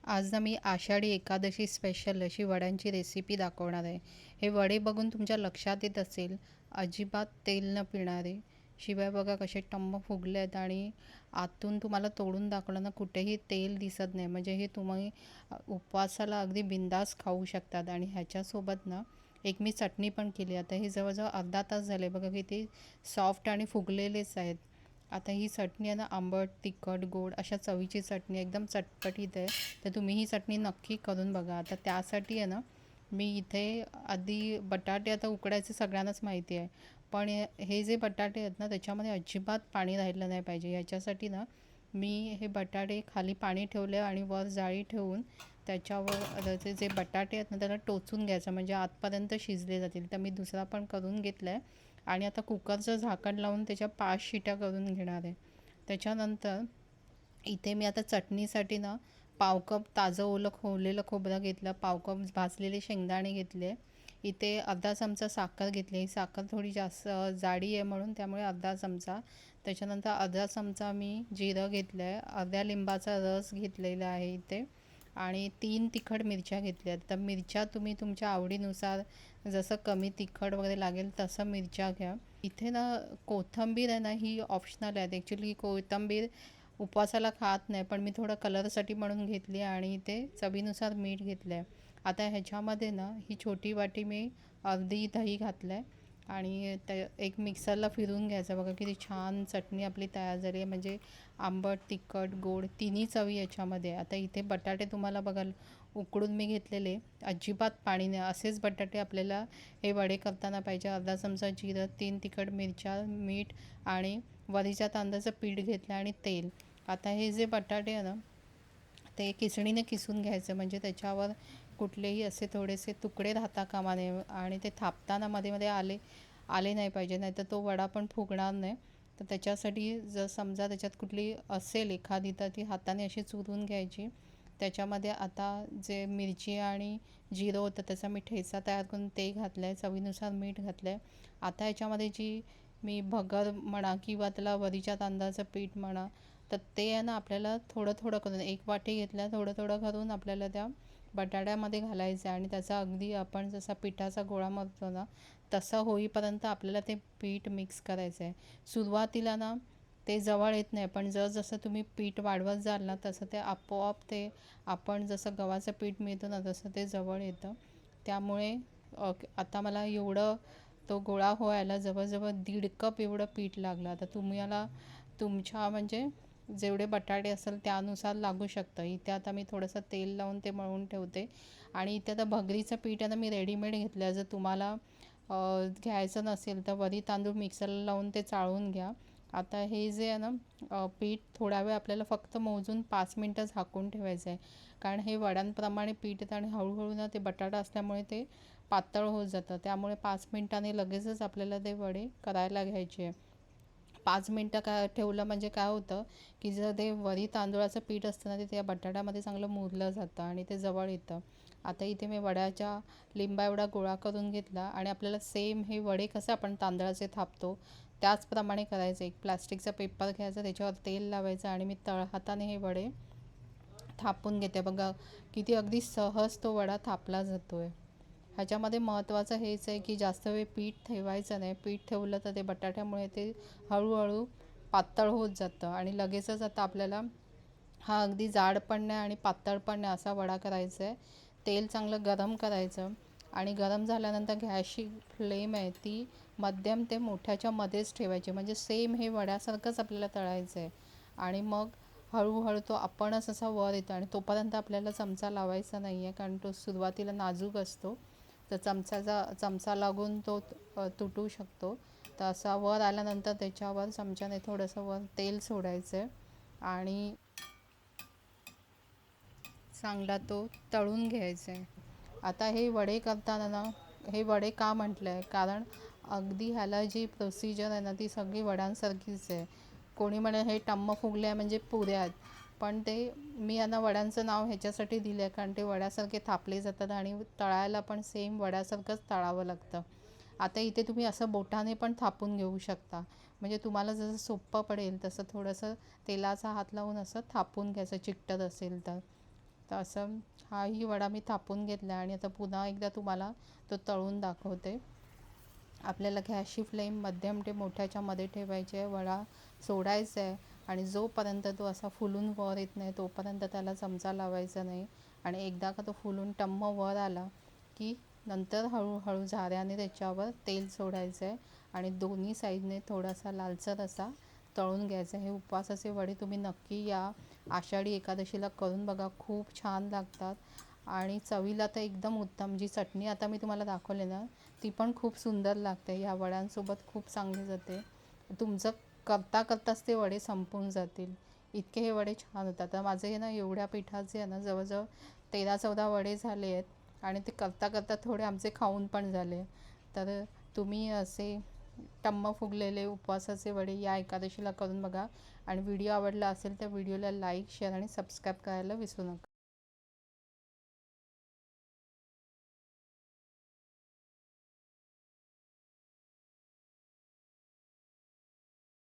आज ना मी आषाढी एकादशी स्पेशल अशी वड्यांची रेसिपी दाखवणार आहे. हे वडे बघून तुमच्या लक्षात येत असेल, अजिबात तेल न पिणारे. शिवाय बघा कसे टम्म फुगले आहेत आणि आतून तुम्हाला तोडून दाखवलं ना कुठेही तेल दिसत नाही. म्हणजे हे तुम्ही उपवासाला अगदी बिंदास खाऊ शकतात. आणि ह्याच्यासोबत ना एक मी चटणी पण केली. आता हे जवळजवळ अर्धा तास झाले बघा, किती सॉफ्ट आणि फुगलेलेच आहेत. आता ही चटणी आहे ना, आंबट, तिखट, गोड अशा चवीची चटणी एकदम चटपटीत आहे. तर तुम्ही ही चटणी नक्की करून बघा. आता त्यासाठी आहे ना, मी इथे आधी बटाटे आता उकडायचे सगळ्यांनाच माहिती आहे. पण हे जे बटाटे आहेत ना, त्याच्यामध्ये अजिबात पाणी राहिलं नाही पाहिजे. याच्यासाठी ना मी हे बटाटे खाली पाणी ठेवले आणि वर जाळी ठेवून त्याच्यावर त्याचे जे बटाटे आहेत ना, त्याला टोचून घ्यायचं म्हणजे आतपर्यंत शिजले जातील. तर मी दुसरा पण करून घेतला आहे आणि आता कुकरचं झाकण लावून त्याच्या 5 शिट्या करून घेणार आहे. त्याच्यानंतर इथे मी आता चटणीसाठी ना पाव कप ताजं खोवलेलं खोबरं घेतलं, पाव कप भाजलेले शेंगदाणे घेतले, इथे अर्धा चमचा साखर घेतली. ही साखर थोडी जास्त जाडी आहे म्हणून त्यामुळे अर्धा चमचा. त्याच्यानंतर अर्धा चमचा मी जिरं घेतलं आहे, अर्ध्या लिंबाचा रस घेतलेला आहे इथे, आणि 3 तिखट मिरच्या घेतल्या आहेत. तर मिरच्या तुम्ही तुमच्या आवडीनुसार जसं कमी तिखट वगैरे लागेल तसं मिरच्या घ्या. इथे ना कोथिंबीर आहे ना, ही ऑप्शनल आहे. ॲक्च्युली कोथिंबीर उपवासाला खात नाही, पण मी थोडं कलरसाठी म्हणून घेतली आणि इथे चवीनुसार मीठ घेतलं आहे. आता ह्याच्यामध्ये ना ही छोटी वाटी मी अर्धी दही घातलं आहे आणि एक मिक्सरला फिरून घ्यायचं. बघा किती छान चटणी आपली तयार झाली आहे. म्हणजे आंबट, तिखट, गोड तिन्ही चवी याच्यामध्ये. आता इथे बटाटे तुम्हाला बघाल उकडून मी घेतलेले, अजिबात पाणी नाही. असेच बटाटे आपल्याला हे वडे करताना पाहिजे. अर्धा चमचा जिरं, 3 तिखट मिरच्या, मीठ आणि वरीच्या तांदळाचं पीठ घेतलं आणि तेल. आता हे जे बटाटे आहे ना, ते किसणीने किसून घ्यायचं म्हणजे त्याच्यावर कुठलेही असे थोडेसे तुकडे राहता कामा नये आणि ते थापताना मध्ये मध्ये आले आले नाही पाहिजे, नाही तर तो वडा पण फुगणार नाही. तर त्याच्यासाठी जर समजा त्याच्यात कुठली असेल एखादी तर ती हाताने अशी चुरून घ्यायची. त्याच्यामध्ये आता जे मिरची आणि जिरं होतं त्याचा मी ठेचा तयार करून ते घातलं आहे, चवीनुसार मीठ घातलं आहे. आता याच्यामध्ये जी मी भगर म्हणा किंवा त्याला वरीच्या तांदळाचं पीठ म्हणा, तर ते आहे ना आपल्याला थोडं थोडं करून एक वाटी घेतल्या थोडं थोडं करून आपल्याला त्या बटाट्यामध्ये घालायचं आहे आणि त्याचा अगदी आपण जसा पिठाचा गोळा मळतो ना तसं होईपर्यंत आपल्याला ते पीठ मिक्स करायचं आहे. सुरुवातीला ना ते जवळ येत नाही, पण जसं तुम्ही पीठ वाढवत जाल ना तसं ते आपोआप ते आपण जसं गव्हाचं पीठ मिळतं ना तसं ते जवळ येतं. त्यामुळे आता मला एवढं तो गोळा व्हायला जवळजवळ 1.5 कप एवढं पीठ लागलं. आता तुम्हाला तुमच्या म्हणजे जेवढे बटाटे असेल त्यानुसार लागू शकतं. इथे आता मी थोडंसं तेल लावून ते मळून ठेवते आणि इथे आता भगरीचं पीठ आहे ना मी रेडीमेड घेतलं. जर तुम्हाला घ्यायचं नसेल तर वरी तांदूळ मिक्सरला लावून ते चाळून घ्या. आता हे जे आहे ना पीठ थोडा वेळ आपल्याला फक्त मोजून 5 मिनटं झाकून ठेवायचं आहे, कारण हे वड्यांप्रमाणे पीठ येतं आणि हळूहळू ना ते बटाटा असल्यामुळे ते पातळ होत जातं. त्यामुळे 5 मिनटांनी लगेचच आपल्याला ते वडे करायला घ्यायचे. 5 मिनटं काय ठेवलं म्हणजे काय होतं की जर ते वरी तांदूळाचं पीठ असतं ना ते त्या बटाट्यामध्ये चांगलं मुरलं जातं आणि ते जवळ येतं. आता इथे मी वड्याच्या लिंबा एवढा गोळा करून घेतला आणि आपल्याला सेम हे वडे कसे आपण तांदळाचे थापतो त्याचप्रमाणे करायचं. एक प्लास्टिकचा पेपर घ्यायचा, त्याच्यावर तेल लावायचं आणि मी हाताने हे वडे थापून घेते. बघा किती अगदी सहज तो वडा थापला जातो आहे. ह्याच्यामध्ये महत्त्वाचं हेच आहे की जास्त वेळ पीठ ठेवायचं नाही. पीठ ठेवलं तर ते बटाट्यामुळे ते हळूहळू पातळ होत जातं आणि लगेचच आता आपल्याला हा अगदी जाड पण नाही आणि पातळ पण नाही असा वडा करायचा आहे. तेल चांगलं गरम करायचं आणि गरम झाल्यानंतर गॅसची फ्लेम आहे ती मध्यम ते मोठ्याच्या मध्येच ठेवायची, म्हणजे सेम हे वड्यासारखंच आपल्याला तळायचं आहे. आणि मग हळूहळू तो आपणच असा वर येतो आणि तोपर्यंत आपल्याला चमचा लावायचा नाही आहे, कारण तो सुरुवातीला नाजूक असतो. तर चमचा लागून तो तुटू शकतो. तर असा वर आल्यानंतर त्याच्यावर चमच्याने थोडंसं वर तेल सोडायचं आहे आणि चांगला तो तळून घ्यायचा आहे. आता हे वडे करताना ना, हे वडे का म्हटलं आहे, कारण अगदी ह्याला जी प्रोसिजर आहे ना ती सगळी वड्यांसारखीच आहे. कोणी म्हणे हे टम्म फुगले आहे म्हणजे पुऱ्या आहेत, पण ते मी यांना वड्यांचं नाव ह्याच्यासाठी दिलं आहे कारण ते वड्यासारखे थापले जातात आणि तळायला पण सेम वड्यासारखंच तळावं लागतं. आता इथे तुम्ही असं बोटाने पण थापून घेऊ शकता, म्हणजे तुम्हाला जसं सोपं पडेल तसं थोडंसं तेलाचा हात लावून असं थापून घ्यायचं चिकटत असेल तर. तर असं हाही वडा मी थापून घेतला आणि आता पुन्हा एकदा तुम्हाला तो तळून दाखवते. आपल्याला गॅसची फ्लेम मध्यम ते मोठ्याच्या मध्ये ठेवायची आहे. वडा सोडायचा आहे आणि जोपर्यंत तो असा फुलून वर येत नाही तोपर्यंत त्याला चमचा लावायचा नाही. आणि एकदा का तो फुलून टम्म वर आला की नंतर हळूहळू झाऱ्याने त्याच्यावर तेल सोडायचं आहे आणि दोन्ही साईडने थोडासा लालसर असा तळून घ्यायचा. हे उपवासाचे वडे तुम्ही नक्की या आषाढी एकादशीला करून बघा, खूप छान लागतात आणि चवीला तर एकदम उत्तम. जी चटणी आता मी तुम्हाला दाखवली ना ती पण खूप सुंदर लागते, ह्या वड्यांसोबत खूप चांगली जाते. तुमचं करता करताच ते वडे संपून जातील, इतके हे वडे छान होतात. तर माझे हे ना एवढ्या पिठाचे आहे ना जवळजवळ 13-14 वडे झाले आहेत आणि ते करता करता थोडे आमचे खाऊन पण झाले. तर तुम्ही असे टम्म फुगलेले उपवासाचे वडे या एकादशीला करून बघा आणि व्हिडिओ आवडला असेल तर व्हिडिओला लाईक, शेअर आणि सबस्क्राईब करायला विसरू नका.